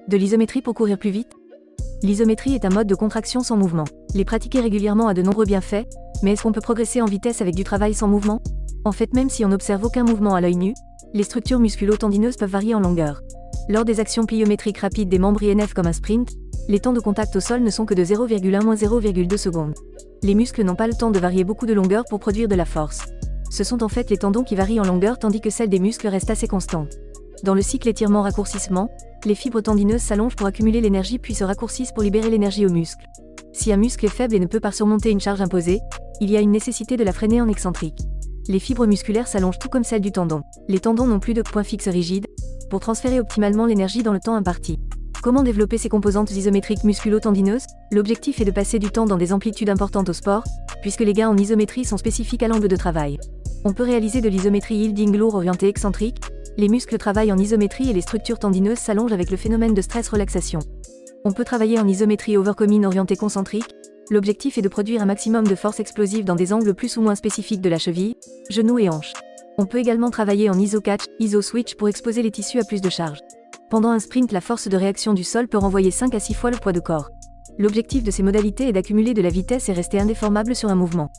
De l'isométrie pour courir plus vite? L'isométrie est un mode de contraction sans mouvement. Les pratiquer régulièrement a de nombreux bienfaits, mais est-ce qu'on peut progresser en vitesse avec du travail sans mouvement? En fait, même si on n'observe aucun mouvement à l'œil nu, les structures musculo-tendineuses peuvent varier en longueur. Lors des actions pliométriques rapides des membres INF comme un sprint, les temps de contact au sol ne sont que de 0,1-0,2 secondes. Les muscles n'ont pas le temps de varier beaucoup de longueur pour produire de la force. Ce sont en fait les tendons qui varient en longueur tandis que celle des muscles reste assez constante. Dans le cycle étirement-raccourcissement, les fibres tendineuses s'allongent pour accumuler l'énergie puis se raccourcissent pour libérer l'énergie aux muscles. Si un muscle est faible et ne peut pas surmonter une charge imposée, il y a une nécessité de la freiner en excentrique. Les fibres musculaires s'allongent tout comme celles du tendon. Les tendons n'ont plus de point fixe rigide, pour transférer optimalement l'énergie dans le temps imparti. Comment développer ces composantes isométriques musculo-tendineuses? L'objectif est de passer du temps dans des amplitudes importantes au sport, puisque les gains en isométrie sont spécifiques à l'angle de travail. On peut réaliser de l'isométrie yielding lourd orienté excentrique, les muscles travaillent en isométrie et les structures tendineuses s'allongent avec le phénomène de stress-relaxation. On peut travailler en isométrie overcoming orienté concentrique, l'objectif est de produire un maximum de force explosive dans des angles plus ou moins spécifiques de la cheville, genou et hanche. On peut également travailler en iso-catch, iso-switch pour exposer les tissus à plus de charge. Pendant un sprint, la force de réaction du sol peut renvoyer 5 à 6 fois le poids de corps. L'objectif de ces modalités est d'accumuler de la vitesse et rester indéformable sur un mouvement.